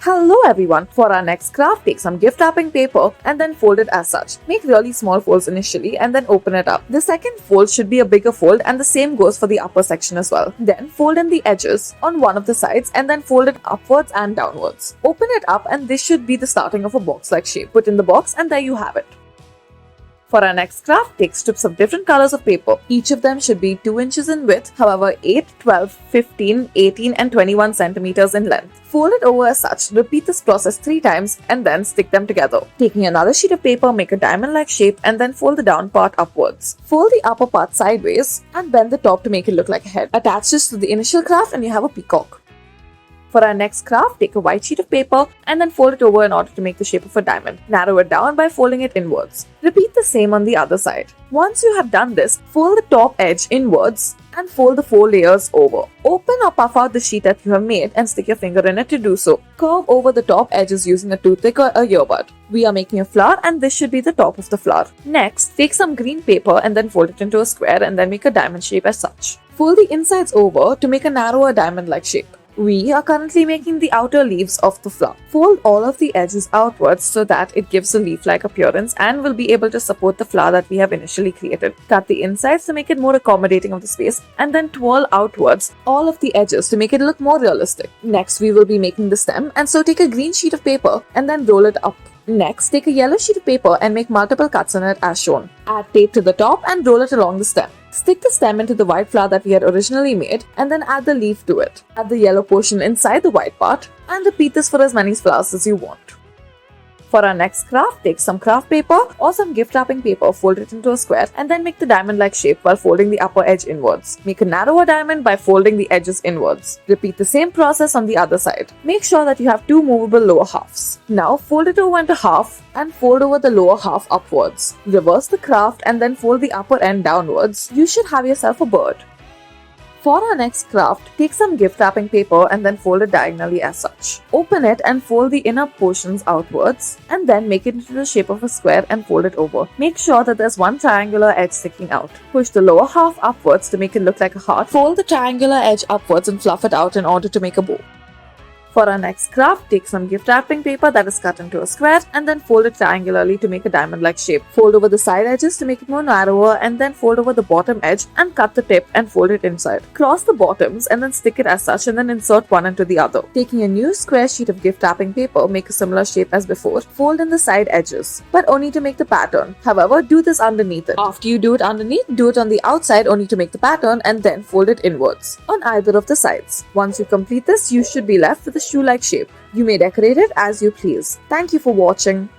Hello everyone! For our next craft, take some gift wrapping paper and then fold it as such. Make really small folds initially and then open it up. The second fold should be a bigger fold and the same goes for the upper section as well. Then fold in the edges on one of the sides and then fold it upwards and downwards. Open it up and this should be the starting of a box-like shape. Put in the box and there you have it. For our next craft, take strips of different colors of paper. Each of them should be 2 inches in width, however 8, 12, 15, 18 and 21 centimeters in length. Fold it over as such. Repeat this process 3 times and then stick them together. Taking another sheet of paper, make a diamond-like shape and then fold the down part upwards. Fold the upper part sideways and bend the top to make it look like a head. Attach this to the initial craft and you have a peacock. For our next craft, take a white sheet of paper and then fold it over in order to make the shape of a diamond. Narrow it down by folding it inwards. Repeat the same on the other side. Once you have done this, fold the top edge inwards and fold the 4 layers over. Open or puff out the sheet that you have made and stick your finger in it to do so. Curve over the top edges using a toothpick or a earbud. We are making a flower and this should be the top of the flower. Next, take some green paper and then fold it into a square and then make a diamond shape as such. Fold the insides over to make a narrower diamond-like shape. We are currently making the outer leaves of the flower. Fold all of the edges outwards so that it gives a leaf-like appearance and will be able to support the flower that we have initially created. Cut the insides to make it more accommodating of the space and then twirl outwards all of the edges to make it look more realistic. Next, we will be making the stem and so take a green sheet of paper and then roll it up. Next, take a yellow sheet of paper and make multiple cuts on it as shown. Add tape to the top and roll it along the stem. Stick the stem into the white flower that we had originally made and then add the leaf to it. Add the yellow portion inside the white part and repeat this for as many flowers as you want. For our next craft, take some craft paper or some gift wrapping paper, fold it into a square and then make the diamond-like shape while folding the upper edge inwards. Make a narrower diamond by folding the edges inwards. Repeat the same process on the other side. Make sure that you have 2 movable lower halves. Now fold it over into half and fold over the lower half upwards. Reverse the craft and then fold the upper end downwards. You should have yourself a bird. For our next craft, take some gift wrapping paper and then fold it diagonally as such. Open it and fold the inner portions outwards and then make it into the shape of a square and fold it over. Make sure that there's one triangular edge sticking out. Push the lower half upwards to make it look like a heart. Fold the triangular edge upwards and fluff it out in order to make a bow. For our next craft, take some gift wrapping paper that is cut into a square and then fold it triangularly to make a diamond-like shape. Fold over the side edges to make it more narrower and then fold over the bottom edge and cut the tip and fold it inside. Cross the bottoms and then stick it as such and then insert one into the other. Taking a new square sheet of gift wrapping paper, make a similar shape as before. Fold in the side edges, but only to make the pattern. However, do this underneath it. After you do it underneath, do it on the outside only to make the pattern and then fold it inwards on either of the sides. Once you complete this, you should be left with a shoe-like shape. You may decorate it as you please. Thank you for watching.